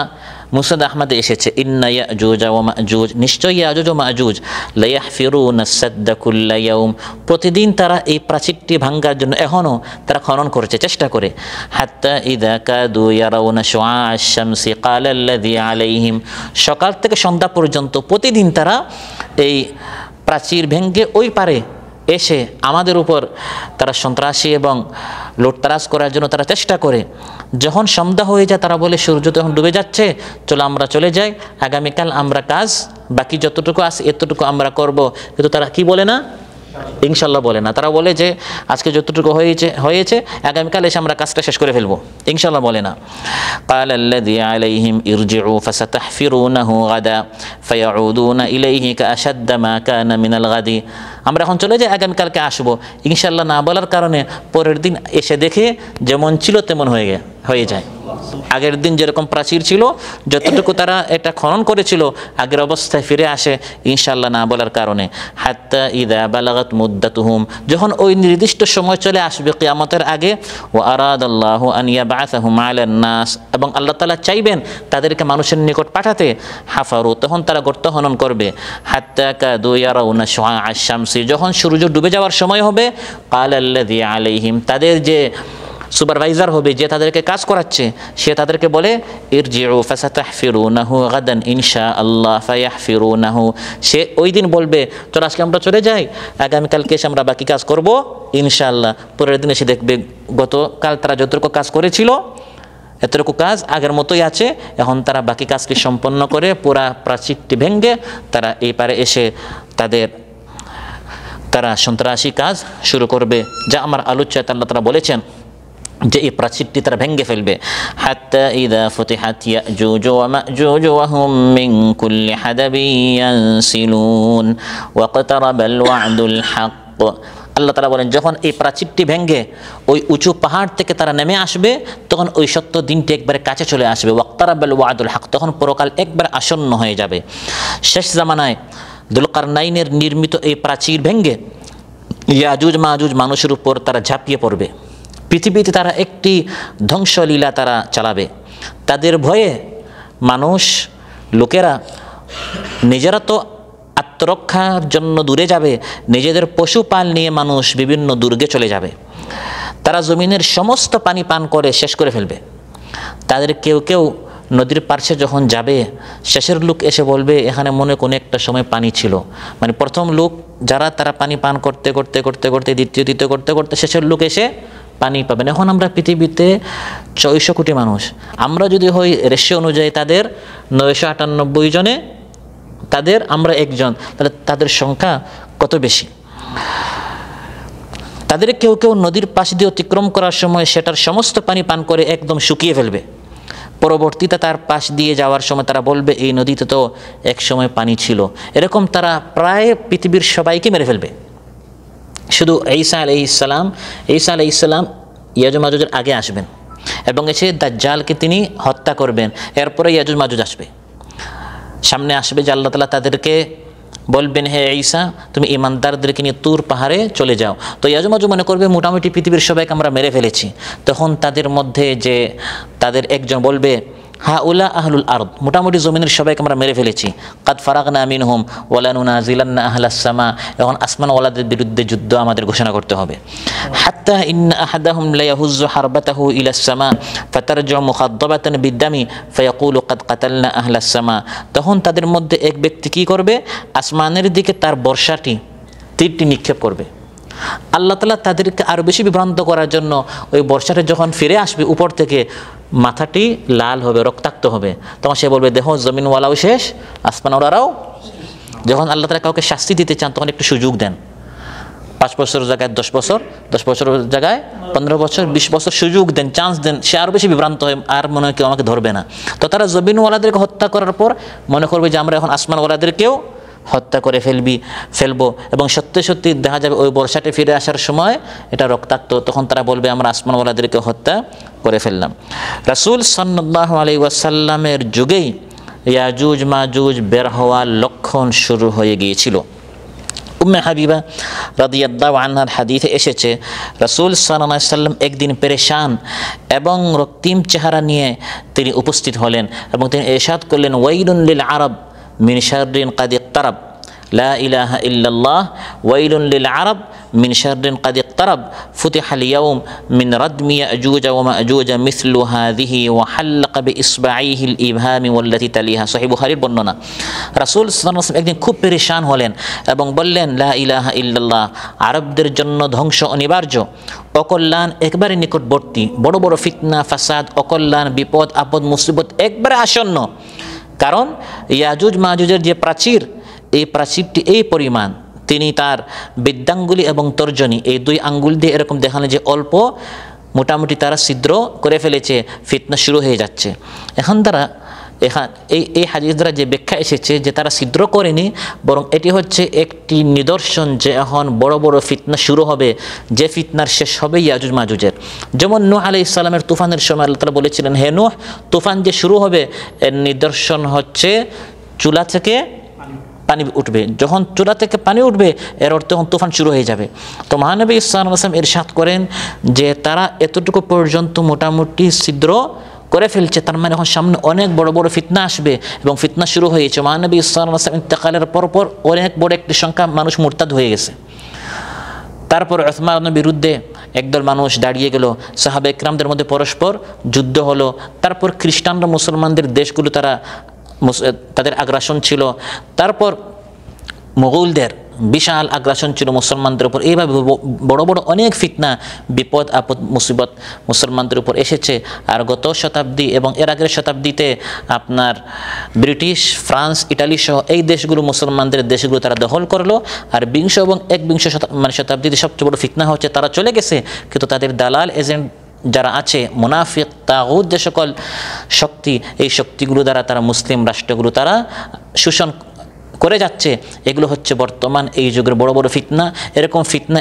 মুসনাদ আহমদে এসেছে, ইন্না ইয়াজুজ ওয়া মাজুজ, নিশ্চয়ই ইয়াজুজ ও মাজুজ লায়াহফিরুনা সাদ্দা কুল্লা ইয়াউম, প্রতিদিন তারা এই প্রাচীরটি ভাঙার জন্য এখনও তারা খনন করছে, চেষ্টা করে। হাত্তা ইযা কাদু ইয়ারাউনা শুআআ আশ-শামসি ক্বালা আল্লাযী আলাইহিম, সকাল থেকে সন্ধ্যা পর্যন্ত প্রতিদিন তারা এই প্রাচীর ভেঙে ওই পারে এসে আমাদের উপর তারা সন্ত্রাসী এবং লুটতরাজ করার জন্য তারা চেষ্টা করে। যখন সন্ধ্যা হয়ে যায় তারা বলে সূর্য তখন ডুবে যাচ্ছে, চলো আমরা চলে যাই, আগামীকাল আমরা কাজ বাকি যতটুকু আছে এতটুকু আমরা করব। কিন্তু তারা কি বলে না? ইনশাল্লাহ বলে না। তারা বলে যে আজকে যতটুকু হয়েছে আগামীকাল এসে আমরা কাজটা শেষ করে ফেলবো, ইনশাল্লাহ বলে না। ক্বালা আল্লাযী আলাইহিম ইরজিউ ফাসাতাহফিরুনাহু গাদা ফায়াউদুনা ইলাইহি কাআশাদ্দা মা কানা মিনাল গাদি, আমরা এখন চলে যাই, আগামীকালকে আসবো। ইনশাল্লাহ না বলার কারণে পরের দিন এসে দেখে যেমন ছিল তেমন হয়ে যায়। আগের দিন যেরকম প্রাচীর ছিল, যতটুকু তারা এটা খনন করেছিল আগের অবস্থায় ফিরে আসে ইনশাআল্লাহ না বলার কারণে। হাত্তা ইযা বালাগাত মুদ্দাতুহুম, যখন ওই নির্দিষ্ট সময় চলে আসবে কিয়ামতের আগে, ওয়া আরাদাল্লাহু আন ইয়াবআসাহুম আলান নাস, এবং আল্লাহ তাআলা চাইবেন তাদেরকে মানুষের নিকট পাঠাতে, হাফারু, তখন তারা গর্ত খনন করবে। হাত্তা কাদু ইয়ারাউনা শুআআ আশ-শামসি, যখন সূর্য ডুবে যাওয়ার সময় হবে, ক্বালা আল্লাযী আলাইহিম, তাদের যে সুপারভাইজার হবে, যে তাদেরকে কাজ করাচ্ছে, সে তাদেরকে বলে ইরজিউ ফাসাতাহফিরুনাহু গাদান ইনশাআল্লাহ ফায়াহফিরুনাহু, সে ওই দিন বলবে চলো আজকে আমরা চলে যাই, আগামীকালকে এসে আমরা বাকি কাজ করব ইনশাআল্লাহ। পরের দিন এসে দেখবে গতকাল তারা যতটুকু কাজ করেছিল এতটুকু কাজ আগের মতোই আছে, এখন তারা বাকি কাজটি সম্পন্ন করে পুরা প্রাচীরটি ভেঙে তারা এই পারে এসে তারা সন্ত্রাসী কাজ শুরু করবে, যা আমার আলোচ্যায় আল্লাহ তাআলা বলেছেন যে এই প্রাচীরটি তারা ভেঙে ফেলবে। হাত্তা ইযা ফুতিহাত ইয়াজুজ ওয়া মাজুজ ওয়া হুম মিন কুল্লি হাদাবিন ইয়ানসিলুন ওয়া ক্তারাবাল ওয়া'দুল হক, আল্লাহ তাআলা বলেন যখন এই প্রাচীরটি ভেঙে ওই উঁচু পাহাড় থেকে তারা নেমে আসবে তখন ওই সত্য দিনটি একবারে কাছে চলে আসবে। ওয়া ক্তারাবাল ওয়া'দুল হক, তখন পরকাল একবার আসন্ন হয়ে যাবে। শেষ জামানায় যুলকারনাইনের নির্মিত এই প্রাচীর ভেঙে ইয়াজুজ মাজুজ মানুষের উপর তারা ঝাঁপিয়ে পড়বে, পৃথিবীতে তারা একটি ধ্বংসলীলা তারা চালাবে। তাদের ভয়ে লোকেরা নিজেরা তো আত্মরক্ষার জন্য দূরে যাবে, নিজেদের পশুপাল নিয়ে মানুষ বিভিন্ন দুর্গে চলে যাবে। তারা জমিনের সমস্ত পানি পান করে শেষ করে ফেলবে। তাদের কেউ কেউ নদীর পার্শ্বে যখন যাবে, শেষের লোক এসে বলবে এখানে মনে কোনো একটা সময় পানি ছিল, মানে প্রথম লোক যারা তারা পানি পান করতে করতে করতে করতে দ্বিতীয় করতে করতে শেষের লোক এসে পানি পাবেন। এখন আমরা পৃথিবীতে 600 কোটি মানুষ, আমরা যদি হই রেশিও অনুযায়ী তাদের 998 জনে, তাদের আমরা একজন, তাহলে তাদের সংখ্যা কত বেশি। তাদের কেউ কেউ নদীর পাশ দিয়ে অতিক্রম করার সময় সেটার সমস্ত পানি পান করে একদম শুকিয়ে ফেলবে, পরবর্তীতে তার পাশ দিয়ে যাওয়ার সময় তারা বলবে এই নদীতে তো এক সময় পানি ছিল। এরকম তারা প্রায় পৃথিবীর সবাইকে মেরে ফেলবে। শুধু ঈসা আলাইহিস সালাম ইয়াজুজ মাজুজের আগে আসবেন এবং এসে দাজ্জালকে তিনি হত্যা করবেন। এরপরে ইয়াজুজ মাজুজ আসবে, সামনে আসবে যে আল্লাহ তাআলা তাদেরকে বলবেন, হে ঈসা তুমি ইমানদারদেরকে নিয়ে তুর পাহাড়ে চলে যাও। তো ইয়াজুজ মাজুজ মনে করবে মোটামুটি পৃথিবীর সবাইকে আমরা মেরে ফেলেছি। তখন তাদের মধ্যে যে তাদের একজন বলবে, হাউলা আহলুল আরদ, মোটামুটি জমিনের সবাইকে আমরা মেরে ফেলেছি। কাদ ফারাগনা মিনহুম ওয়ালা নুনাজিলান্না আহলাস সামা, এখন আসমানওয়ালাদের বিরুদ্ধে যুদ্ধ আমাদের ঘোষণা করতে হবে। হাত্তা ইন্না আহাদাহুম লা ইয়াহুজ্জু হারবাতাহু ইলাস সামা ফাতারজু মুখাদ্দাবাতান বিদ্দামি ফায়াকুলু কাদ কাতালনা আহলাস সামা। তখন তাদের মধ্যে এক ব্যক্তি কি করবে, আসমানের দিকে তার বর্ষাটি, তীরটি নিক্ষেপ করবে। আল্লাহ তাআলা তাদেরকে আরও বেশি বিভ্রান্ত করার জন্য ওই বর্ষাটা যখন ফিরে আসবে উপর থেকে, মাথাটি লাল হবে, রক্তাক্ত হবে। তখন সে বলবে দেখো জমিনওয়ালাও শেষ, আসমানওয়ালারাও। যখন আল্লাহ তাআলা কাউকে শাস্তি দিতে চান তখন একটু সুযোগ দেন, 5 বছরের জায়গায় 10 বছর, 10 বছরের জায়গায় 15 বছর, 20 বছর সুযোগ দেন, চান্স দেন। সে আরও বেশি বিভ্রান্ত হয়, আর মনে হয় কেউ আমাকে ধরবে না। তো তারা জমিনওয়ালাদেরকে হত্যা করার পর মনে করবে যে আমরা এখন আসমানওয়ালাদেরকেও হত্যা করে ফেলবো, এবং সত্যি সত্যি দেখা যাবে ওই বর্ষাটি ফিরে আসার সময় এটা রক্তাক্ত। তখন তারা বলবে আমরা আসমানওয়ালাদেরকে হত্যা করে ফেললাম। রাসূল সাল্লাল্লাহু আলাইহি ওয়াসাল্লামের যুগেই ইয়াজুজ মাজুজ বের হওয়ার লক্ষণ শুরু হয়ে গিয়েছিল। উম্মে হাবিবা রাদিয়াল্লাহু আনহার হাদিসে এসেছে, রাসূল সাল্লাল্লাহু আলাইহি ওয়াসাল্লাম একদিন পেরেশান এবং রক্তিম চেহারা নিয়ে তিনি উপস্থিত হলেন এবং তিনি ইরশাদ করলেন, ওয়াইলুন লিল আরব মিন শাররিন কাদ ইকতারাব, লা ইলাহা ইল্লাল্লাহ, ওয়াইলুন লিল আরব মিন শাররিন কাদ ইকতারাব, ফুতিহাল ইয়াউম মিন রাদমি ইয়াজুজ ওয়া মাজুজ মিসলু হাযিহি ওয়া হাল্লাকা বিইসবাঈহিল ইবহামি ওয়াল্লাতী তালিহা। সহিহ বুখারীর বর্ণনা। রাসূল সাল্লাল্লাহু আলাইহি ওয়াসাল্লাম একদিন খুব পেরেশান হলেন এবং বললেন, লা ইলাহা ইল্লাল্লাহ, আরবদের জন্য ধ্বংস অনিবার্য, অকল্যাণ একবারে নিকটবর্তী, বড় বড় ফিতনা ফাসাদ, অকল্যাণ বিপদ আপদ মুসিবত একবারে আসন্ন। কারণ ইয়াজুজ মাজুজের যে প্রাচীর, এই প্রাচীরটি এই পরিমাণ, তিনি তার বৃদ্ধাঙ্গুলি এবং তর্জনী এই 2 আঙ্গুল দিয়ে এরকম দেখালেন যে অল্প মোটামুটি তারা ছিদ্র করে ফেলেছে, ফিতনা শুরু হয়ে যাচ্ছে। এই হাদিস দ্বারা যে ব্যাখ্যা এসেছে যে তারা ছিদ্র করেনি, বরং এটি হচ্ছে একটি নিদর্শন যে এখন বড় বড় ফিতনা শুরু হবে, যে ফিতনার শেষ হবে ইয়াজুজ মাজুজের। যেমন নূহ আলাইহিস সালামের তুফানের সময় আল্লাহ তাআলা বলেছিলেন, হে নূহ, তুফান যে শুরু হবে এর নিদর্শন হচ্ছে চুলা থেকে পানি উঠবে। যখন চুলা থেকে পানি উঠবে এর অর্থ তখন তুফান শুরু হয়ে যাবে। তো মহানবী সাল্লাল্লাহু আলাইহি ওয়াসাল্লাম ইরশাদ করেন যে তারা এতটুকু পর্যন্ত মোটামুটি ছিদ্র করে ফেলছে, তার মানে এখন সামনে অনেক বড় বড় ফিতনা আসবে এবং ফিতনা শুরু হয়েছে। মহানবী সাল্লাল্লাহু আলাইহি ওয়াসাল্লাম ইন্তেকালের পরপর অনেক বড় একটি সংখ্যা মানুষ মুরতাদ হয়ে গেছে। তারপর উসমানের বিরুদ্ধে একদল মানুষ দাঁড়িয়ে গেল, সাহাবা ইকরামদের মধ্যে পরস্পর যুদ্ধ হলো। তারপর খ্রিস্টানরা মুসলমানদের দেশগুলো তাদের আগ্রাসন ছিল। তারপর মুগলদের বিশাল আগ্রাসন ছিল মুসলমানদের উপর। এইভাবে বড় বড় অনেক ফিতনা বিপদ আপদ মুসিবত মুসলমানদের উপর এসেছে। আর গত শতাব্দী এবং এর আগের শতাব্দীতে আপনার ব্রিটিশ, ফ্রান্স, ইটালি সহ এই দেশগুলো মুসলমানদের দেশগুলো তারা দখল করলো। আর বিংশ এবং একবিংশ শতাব্দীতে সবচেয়ে বড় ফিতনা হচ্ছে তারা চলে গেছে, কিন্তু তাদের দালাল এজেন্ট যারা আছে, মুনাফিক তাগুত যে সকল শক্তি, এই শক্তিগুলো দ্বারা তারা মুসলিম রাষ্ট্রগুলো তারা শোষণ করে যাচ্ছে। এগুলো হচ্ছে বর্তমান এই যুগের বড় বড় ফিতনা। এরকম ফিতনা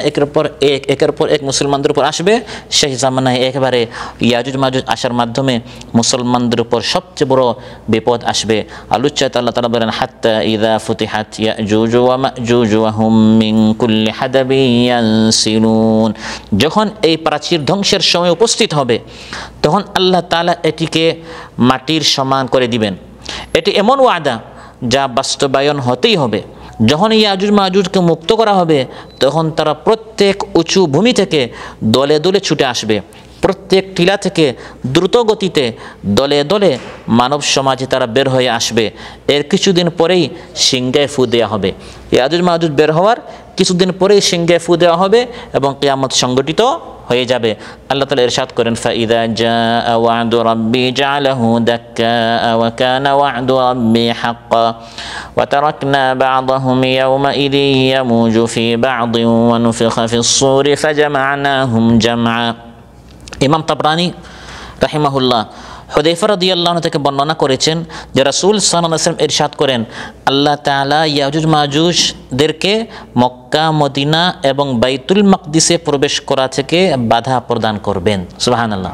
একের পর এক মুসলমানদের উপর আসবে। শেষ জামানায় একেবারে ইয়াজুজ মাজুজ আসার মাধ্যমে মুসলমানদের উপর সবচেয়ে বড় বিপদ আসবে। আল্লাহ তাআলা বলেন, হাত্তা ইযা ফুতিহাত ইয়াজুজ ওয়া মাজুজ ওয়া হুম মিন কুল্লি হাদাবিন ইয়ানসিলুন, যখন এই প্রাচীর ধ্বংসের সময় উপস্থিত হবে তখন আল্লাহ তাআলা এটিকে মাটির সমান করে দিবেন। এটি এমন ওয়াদা যা বাস্তবায়ন হতেই হবে। যখন ইয়াজুজ মাজুজকে মুক্ত করা হবে তখন তারা প্রত্যেক উঁচু ভূমি থেকে দলে দলে ছুটে আসবে, প্রত্যেক টিলা থেকে দ্রুত গতিতে দলে দলে মানব সমাজে তারা বের হয়ে আসবে। এর কিছুদিন পরেই সিংহায় ফু দেওয়া হবে। ইয়াজুজ মাজুজ বের হওয়ার কিছুদিন পরেই সিংহায় ফু দেওয়া হবে এবং কিয়ামত সংগঠিত হয়ে যাবে। আল্লাহ তাআলা ইরশাদ করেন, ফাইদা জাআ ওয়া'দু রাব্বি জা'আলাহু দাক্কা ওয়া কানা ওয়া'দু রাব্বি হাক্কা ওয়া তারাকনা বা'দাহুম ইয়াওমাইযিন ইয়ামুজু ফি বা'দিন ওয়া নুফিখা ফিস সূরি ফাজামা'নাহুম জামআ। ইমাম তাবরানী রাহিমাহুল্লাহ হুযায়ফা রাদিয়াল্লাহু আনহু থেকে বর্ণনা করেছেন যে রাসূল সাল্লাল্লাহু আলাইহি ওয়াসাল্লাম ইরশাদ করেন, আল্লাহ তাআলা ইয়াজুজ মাজুজদেরকে মক্কা, মদিনা এবং বাইতুল মাকদিসে প্রবেশ করা থেকে বাধা প্রদান করবেন। সুবহানাল্লাহ।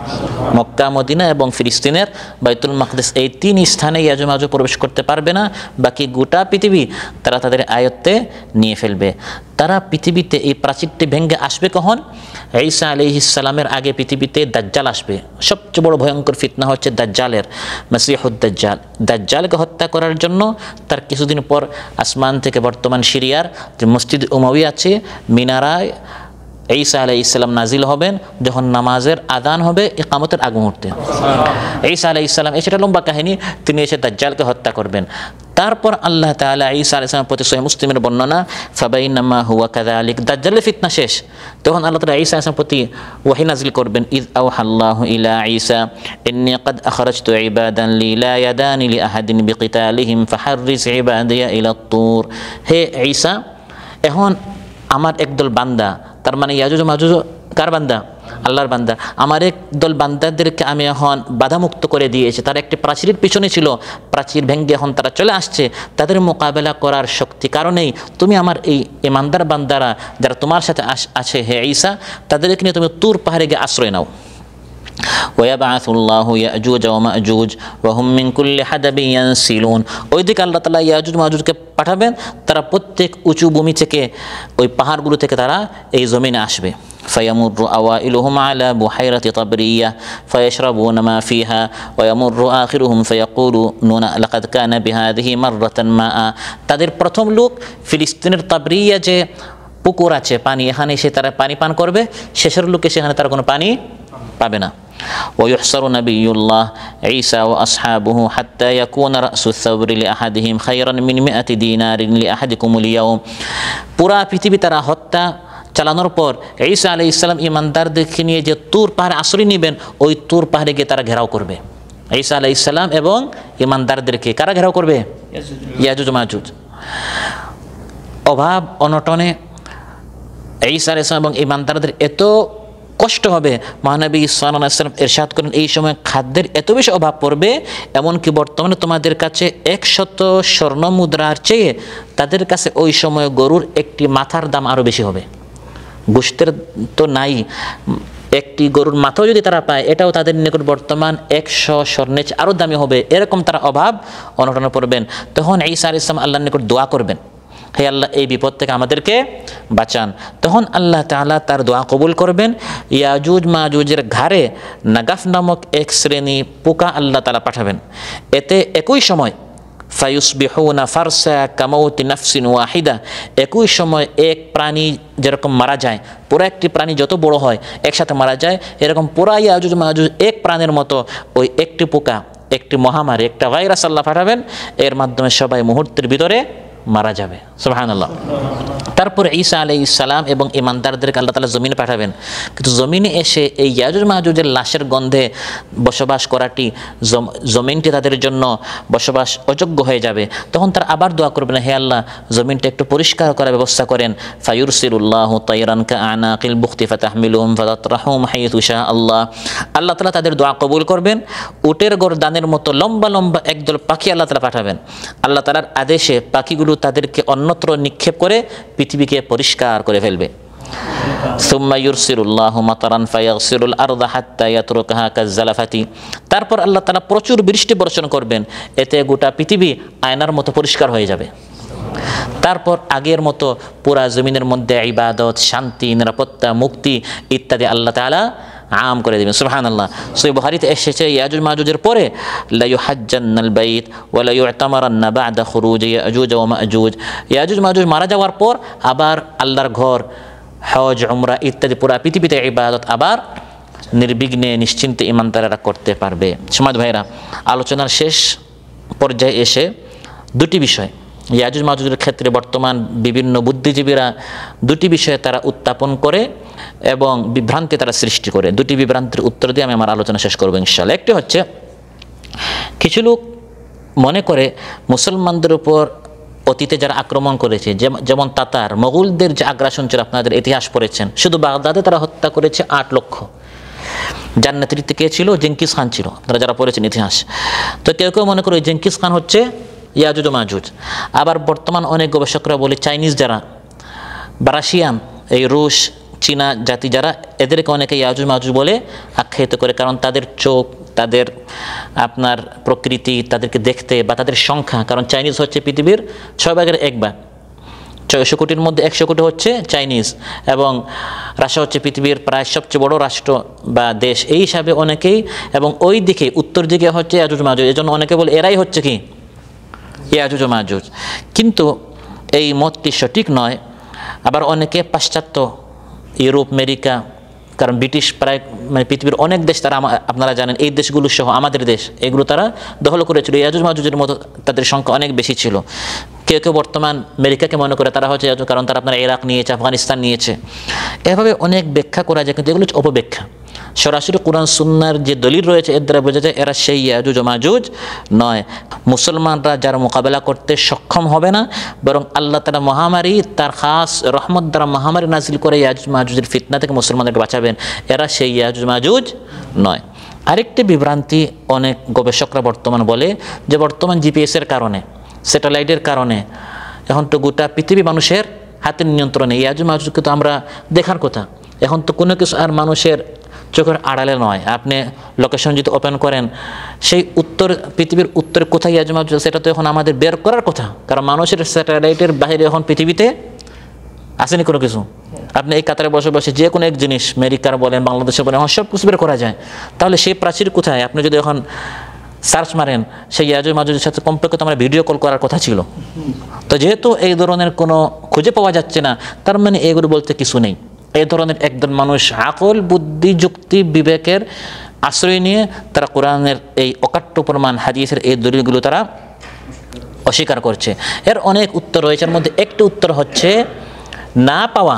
মক্কা, মদিনা এবং ফিলিস্তিনের বাইতুল মাকদিস, এই তিন স্থানে ইয়াজুজ মাজুজ প্রবেশ করতে পারবে না। বাকি গোটা পৃথিবী তারা তাদের আয়ত্তে নিয়ে ফেলবে। তারা পৃথিবীতে এই প্রাচীরটি ভেঙে আসবে কখন? ঈসা আলাইহিস সালামের আগে পৃথিবীতে দাজ্জাল আসবে। সবচেয়ে বড় ভয়ঙ্কর ফিতনা হচ্ছে দাজ্জালের, মাসিহুদ দাজ্জাল। দাজ্জালকে হত্যা করার জন্য তার কিছুদিন পর আসমান থেকে বর্তমান সিরিয়ার যে মসজিদ উমাউই আছে, মিনারায় ঈসা আলাইহিস সালাম নাজিল হবেন যখন নামাজের আযান হবে ইকামতের আগ মুহূর্তে। ঈসা আলাইহিস সালাম, সেটা লম্বা কাহিনী, তিনি এসে দাজ্জালকে হত্যা করবেন। তারপর আল্লাহ তাআলা ঈসা আলাইহিস সালামের প্রতি সহিহ মুসলিমের বর্ণনা, ফাবাইনামা হুয়া কাযালিক, দাজ্জালের ফিতনা শেষ, তখন আল্লাহ তাআলা ঈসা আলাইহিস সালামের প্রতি ওহী নাজিল করবেন, ইয আওহাল্লাহু ইলা ঈসা ইন্নী কাদ আখরাজতু ইবাদান লি লা ইয়াদানি লি আহাদিন বিকিতালিহিম ফাহাররিজ ইবাদিয়া ইলা তুর। হে ঈসা, এখন আমার একদল বান্দা, তার মানে ইয়াজুজ মাজুজ কার বান্দা? আল্লাহর বান্দা। আমার একদল বান্দাদেরকে আমি এখন বাধামুক্ত করে দিয়েছি। তারা একটি প্রাচীরের পিছনে ছিল, প্রাচীর ভেঙে এখন তারা চলে আসছে। তাদের মোকাবেলা করার শক্তি কারণেই তুমি আমার এই ইমানদার বান্দারা যারা তোমার সাথে আছে হে ঈসা, তাদেরকে নিয়ে তুমি তুর পাহাড়ে গিয়ে আশ্রয় নাও। ওয়াবাআসুল্লাহু ইয়াজুজ ওয়া মাজুজ ওয়া হুম মিন কুল্লি হাদাবিন ইয়ানসিলুন। ওইদিকে আল্লাহ তাআলা ইয়াজুজ মাজুজকে পাঠাবেন, তারা প্রত্যেক উঁচু ভূমি থেকে, ওই পাহাড়গুলো থেকে তারা এই জমিনে আসবে। ফায়ামুরু আওয়াইলুহুম আলা বুহাইরাতি তাবরিয়া ফায়াশরাবুনা মা ফিহা ওয়া ইয়ামুরু আখিরুহুম ফায়াকুলুনা লাকাদ কানা বিহাদিহি মাররাতান মাআ। তাদের প্রথম লোক ফিলিস্তিনের তাবরিয়া যে পুকুর আছে, পানি, এখানে এসে তারা পানি পান করবে। শেষের লোকে সেখানে তারা কোনো পানি পাবে না। ويحصر نبي الله عيسى وأصحابه حتى يكون رأس الثور لأحدهم خيرا من 100 دينار لأحدكم اليوم। পুরা পৃথিবী তারা হত্যা চালানোর পর ঈসা আলাইহিস সালাম ইমানদারদেরকে নিয়ে যে তুর পাহাড়ে আশ্রয় নেবেন, ওই তুর পাহাড়ে গিয়ে তারা ঘেরাও করবে। ঈসা আলাইহিস সালাম এবং ইমানদারদেরকে কারা ঘেরাও করবে? ইয়াজুজ মাজুজ। অভাব অনটনে ঈসা আলাইহিস সালাম এবং ইমানদারদের এত কষ্ট হবে, মহানবী সাল্লাল্লাহু আলাইহি ওয়াসাল্লাম ইরশাদ করেন, এই সময় খাদ্যের এত বেশি অভাব পড়বে, এমনকি বর্তমানে তোমাদের কাছে 100 স্বর্ণ মুদ্রার চেয়ে তাদের কাছে ওই সময় গরুর একটি মাথার দাম আরও বেশি হবে। গোশতের তো নাই, একটি গরুর মাথাও যদি তারা পায়, এটাও তাদের নিকট বর্তমান 100 স্বর্ণের চেয়ে আরও দামি হবে। এরকম তারা অভাব অনটনে পড়বেন। তখন ঈসা আলাইহিস সালাম আল্লাহর নিকট দোয়া করবেন, হে আল্লাহ, এই বিপদ থেকে আমাদেরকে বাঁচান। তখন আল্লাহ তাআলা তার দোয়া কবুল করবেন। ইয়াজুজ মাজুজের ঘাড়ে নাগাফ নামক এক শ্রেণী পোকা আল্লাহ তাআলা পাঠাবেন। এতে একই সময় ফায়ুসবিহুনা ফারসা কামাউতি নাফসিন ওয়াহিদা, একই সময় এক প্রাণী যেরকম মারা যায়, পুরো একটি প্রাণী যত বড় হয় একসাথে মারা যায়, এরকম পুরা ইয়াজুজ মাজুজ এক প্রাণের মতো ওই একটি পোকা, একটি মহামারী, একটা ভাইরাস আল্লাহ পাঠাবেন। এর মাধ্যমে সবাই মুহূর্তের ভিতরে মারা যাবে। সুবহানাল্লাহ। তারপর ঈসা আলাইহিস সালাম এবং ইমানদারদেরকে আল্লাহ তাআলা জমিনে পাঠাবেন। কিন্তু জমিনে এসে এই ইয়াজুজ মাজুজের লাশের গন্ধে বসবাস করাটি, জমিনটি তাদের জন্য বসবাস অযোগ্য হয়ে যাবে। তখন তারা আবার দোয়া করবেন, হে আল্লাহ, জমিনটা একটু পরিষ্কার করার ব্যবস্থা করেন। ফায়ুরসিলুল্লাহু তায়রান কাআনাকিল বুখতি ফাতাহমিলুহুম ফাতাতরাহুম হাইথু শা আল্লাহ। আল্লাহ তাআলা তাদের দোয়া কবুল করবেন। উটের গর্দানের মতো লম্বা লম্বা একদল পাখি আল্লাহ তাআলা পাঠাবেন। আল্লাহ তাআলার আদেশে পাখিগুলো তাদেরকে অন্যত্র নিক্ষেপ করে পৃথিবীকে পরিষ্কার করে ফেলবে। সুম্মা ইউরসিলুল্লাহু মাতারান ফায়াগসিলুল আরদা হাত্তা ইয়াতরুকাহা কাজ্জালাফাতি। তারপর আল্লাহ তাআলা প্রচুর বৃষ্টি বর্ষণ করবেন, এতে গোটা পৃথিবী আয়নার মতো পরিষ্কার হয়ে যাবে। তারপর আগের মতো পুরা জমিনের মধ্যে ইবাদত, শান্তি, নিরাপত্তা, মুক্তি ইত্যাদি আল্লাহ তাআলা আম করে দেবেন। সুবহানাল্লাহ। সহিহ বুখারীতে এসেছে, ইয়াজুজ মাজুজের পরে লা ইউহাজ্জান্নাল বাইত ওয়া লা ইউতামারান্না বা'দা খুরুজ ইয়াজুজ ওয়া মাজুজ। ইয়াজুজ মাজুজ মারা যাওয়ার পর আবার আল্লাহর ঘর, হজ, উমরা ইত্যাদি পুরা পৃথিবীতে ইবাদত আবার নির্বিঘ্নে নিশ্চিন্তে ইমানদারেরা করতে পারবে। সমাজ ভাইরা, আলোচনার শেষ পর্যায়ে এসে দুটি বিষয় ইয়াজুজ মাজুজের ক্ষেত্রে বর্তমান বিভিন্ন বুদ্ধিজীবীরা দুটি বিষয়ে তারা উত্থাপন করে এবং বিভ্রান্তি তারা সৃষ্টি করে। দুটি বিভ্রান্তির উত্তর দিয়ে আমি আমার আলোচনা শেষ করবো ইনশাআল্লাহ। একটি হচ্ছে, কিছু লোক মনে করে মুসলমানদের উপর অতীতে যারা আক্রমণ করেছে, যেমন তাতার মোগলদের যে আগ্রাসন ছিল, আপনাদের ইতিহাস পড়েছেন, শুধু বাগদাদে তারা হত্যা করেছে 8 লক্ষ। যার নেতৃত্বে কে ছিল? জেঙ্কিস খান ছিল, আপনারা যারা পড়েছেন ইতিহাস। তো কেউ কেউ মনে করে জেঙ্কিস খান হচ্ছে ইয়াজুজ ও মাজুজ। আবার বর্তমান অনেক গবেষকরা বলে চাইনিজ যারা বা রাশিয়ান, এই রুশ চীনা জাতি যারা, এদেরকে অনেকে ইয়াজুজ মাজুজ বলে আখ্যায়িত করে, কারণ তাদের চোখ, তাদের আপনার প্রকৃতি, তাদেরকে দেখতে বা তাদের সংখ্যা, কারণ চাইনিজ হচ্ছে পৃথিবীর 6 ভাগের 1 ভাগ, 600 কোটির মধ্যে 100 কোটি হচ্ছে চাইনিজ, এবং রাশিয়া হচ্ছে পৃথিবীর প্রায় সবচেয়ে বড় রাষ্ট্র বা দেশ, এই হিসাবে অনেকেই, এবং ওই দিকে উত্তর দিকে হচ্ছে ইয়াজুজ মাজুজ, এজন্য অনেকে বলে এরাই হচ্ছে কি ইয়াজুজ ও মাজুজ। কিন্তু এই মতটি সঠিক নয়। আবার অনেকে পাশ্চাত্য, ইউরোপ, আমেরিকা, কারণ ব্রিটিশ প্রায় মানে পৃথিবীর অনেক দেশ তারা, আপনারা জানেন এই দেশগুলো সহ আমাদের দেশ, এগুলো তারা দখল করেছিল। ইয়াজুজ মাজুজের মতো তাদের সংখ্যা অনেক বেশি ছিল। কেউ কেউ বর্তমান আমেরিকাকে মনে করে তারা হচ্ছে ইয়াজুজ, কারণ তারা আপনারা ইরাক নিয়েছে, আফগানিস্তান নিয়েছে। এভাবে অনেক ব্যাখ্যা করা যায়, কিন্তু এগুলো হচ্ছে অপব্যাখ্যা। সরাসরি কোরআন সুন্নাহর যে দলিল রয়েছে এর দ্বারা বোঝা যায় এরা সেই ইয়াজুজ ও মাজুজ নয়। মুসলমানরা যারা মোকাবেলা করতে সক্ষম হবে না, বরং আল্লাহ তাআলা মহামারী, তার খাস রহমত দ্বারা মহামারী নাজিল করে ইয়াজুজ মাজুজের ফিতনা থেকে মুসলমানদেরকে বাঁচাবেন, এরা সেই ইয়াজুজ মাজুজ নয়। আরেকটি বিভ্রান্তি অনেক গবেষকরা বর্তমান বলে যে বর্তমান জিপিএসের কারণে, স্যাটেলাইটের কারণে এখন তো গোটা পৃথিবী মানুষের হাতের নিয়ন্ত্রণে, ইয়াজুজ মাজুজকে তো আমরা দেখার কথা। এখন তো কোনো কিছু আর মানুষের চোখের আড়ালে নয়। আপনি লোকেশন যদি ওপেন করেন, সেই উত্তর, পৃথিবীর উত্তরে কোথায় ইয়াজুজ মাজুজ, সেটা তো এখন আমাদের বের করার কথা, কারণ মানুষের স্যাটেলাইটের বাইরে এখন পৃথিবীতে আসেনি কোনো কিছু। আপনি এই কাতারে বসে বসে যে কোনো এক জিনিস, আমেরিকার বলেন, বাংলাদেশে বলেন, এখন সব কিছু বের করা যায়। তাহলে সেই প্রাচীর কোথায়? আপনি যদি এখন সার্চ মারেন, সেই ইয়াজুজ মাজুজের সাথে কমপক্ষে তো আমরা ভিডিও কল করার কথা ছিল। তো যেহেতু এই ধরনের কোনো খুঁজে পাওয়া যাচ্ছে না, তার মানে এগুলো বলতে কিছু নেই। এই ধরনের একজন মানুষ আকল, বুদ্ধি, যুক্তি, বিবেকের আশ্রয় নিয়ে তারা কোরআনের এই অকাট্য প্রমাণ, হাদিসের এই দলিলগুলো তারা অস্বীকার করছে। এর অনেক উত্তর রয়েছে, এর মধ্যে একটি উত্তর হচ্ছে না পাওয়া।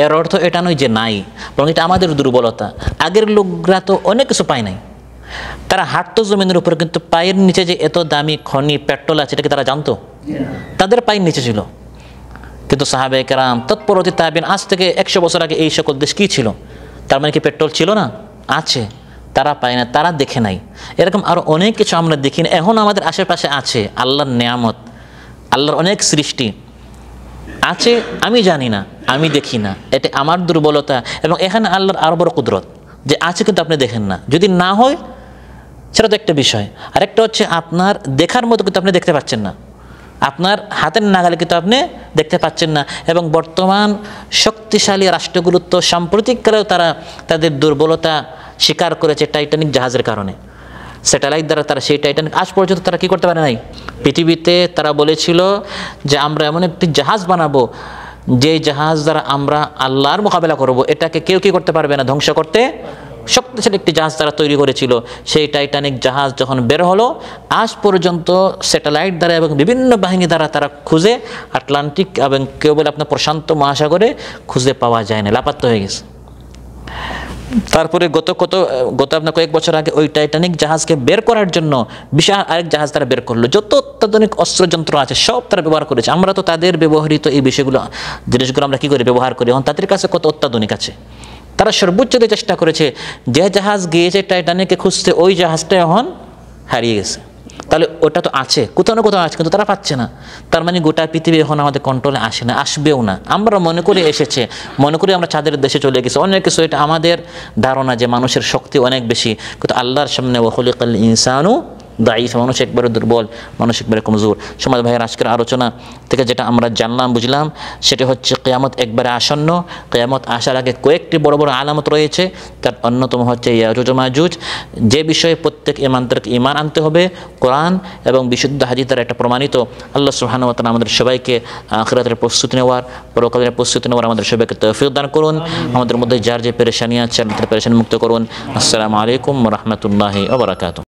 এর অর্থ এটা নয় যে নাই, বরং এটা আমাদের দুর্বলতা। আগের লোকরা তো অনেক কিছু পায় নাই, তারা হাঁটতো জমিনের উপর, কিন্তু পায়ের নিচে যে এত দামি খনি, পেট্রোল আছে, এটাকে তারা জানতো? তাদের পায়ের নিচে ছিল। কিন্তু সাহাবায়ে কেরাম, তৎপরবর্তী তাবিঈন, আজ থেকে 100 বছর আগে এই সকল দেশ কী ছিল? তার মানে কি পেট্রোল ছিল না? আছে, তারা পায় না, তারা দেখে নাই। এরকম আরও অনেক কিছু আমরা দেখি না, এখন আমাদের আশেপাশে আছে। আল্লাহর নেয়ামত, আল্লাহর অনেক সৃষ্টি আছে, আমি জানি না, আমি দেখি না, এটা আমার দুর্বলতা। এবং এখানে আল্লাহর আরও বড় কুদরত যে আছে, কিন্তু আপনি দেখেন না। যদি না হয় সেটা তো একটা বিষয়, আরেকটা হচ্ছে আপনার দেখার মতো কিন্তু আপনি দেখতে পাচ্ছেন না, আপনার হাতের নাগালে কিন্তু আপনি দেখতে পাচ্ছেন না। এবং বর্তমান শক্তিশালী রাষ্ট্রগুলো তো সাম্প্রতিককালেও তারা তাদের দুর্বলতা স্বীকার করেছে টাইটানিক জাহাজের কারণে। স্যাটেলাইট দ্বারা তারা সেই টাইটানিক, আজ পর্যন্ত তারা কী করতে পারে নাই পৃথিবীতে। তারা বলেছিল যে আমরা এমন একটি জাহাজ বানাবো, যে জাহাজ দ্বারা আমরা আল্লাহর মোকাবেলা করব, এটাকে কেউ কী করতে পারবে না, ধ্বংস করতে। শক্তিশালী একটি জাহাজ তারা তৈরি করেছিল। সেই টাইটানিক জাহাজ যখন বের হলো, আজ পর্যন্ত স্যাটেলাইট দ্বারা এবং বিভিন্ন বাহিনী দ্বারা তারা খুঁজে আটলান্টিক এবং কেউ বলে আপনার প্রশান্ত মহাসাগরে খুঁজে পাওয়া যায় না, লাপাত্তা হয়ে গেছে। তারপরে গত আপনার কয়েক বছর আগে ওই টাইটানিক জাহাজকে বের করার জন্য বিশাল আরেক জাহাজ তারা বের করলো। যত অত্যাধুনিক অস্ত্রযন্ত্র আছে সব তারা ব্যবহার করেছে। আমরা তো তাদের ব্যবহৃত এই বিষয়গুলো, জিনিসগুলো আমরা কী করে ব্যবহার করি, এখন তাদের কাছে কত অত্যাধুনিক আছে। তারা সর্বোচ্চ দিয়ে চেষ্টা করেছে, যে জাহাজ গিয়েছে টাইটানিককে খুঁজতে, ওই জাহাজটা এখন হারিয়ে গেছে। তাহলে ওটা তো আছে, কোথাও না কোথাও আছে, কিন্তু তারা পাচ্ছে না। তার মানে গোটা পৃথিবী এখন আমাদের কন্ট্রোলে আসে না, আসবেও না। আমরা মনে করি এসেছে, মনে করি আমরা চাঁদের দেশে চলে গেছি, অনেক কিছু। এটা আমাদের ধারণা যে মানুষের শক্তি অনেক বেশি, কিন্তু আল্লাহর সামনে ওয়া খুলিকাল ইনসানু দাঈফ, মানুষ একবারে দুর্বল, মানুষ একবারে কমজোর। সমাজ ভাইয়ের আজকের আলোচনা থেকে যেটা আমরা জানলাম, বুঝলাম, সেটা হচ্ছে কিয়ামত একবারে আসন্ন। কিয়ামত আসার আগে কয়েকটি বড় বড় আলামত রয়েছে, তার অন্যতম হচ্ছে ইয়াজুজ ও মাজুজ, যে বিষয়ে প্রত্যেক ইমানদারকে ঈমান আনতে হবে। কোরআন এবং বিশুদ্ধ হাদিস দ্বারা এটা প্রমাণিত। আল্লাহ সুবহানাহু ওয়া তাআলা আমাদের সবাইকে আখিরাতের প্রস্তুতি নেওয়ার, পরকালের প্রস্তুতি নেওয়ার আমাদের সবাইকে তৌফিক দান করুন। আমাদের মধ্যে যার যে পেরেশানি আছে, তার পেরেশানি মুক্ত করুন। আসসালামু আলাইকুম ওয়া রাহমাতুল্লাহি ওয়া বারাকাতুহু।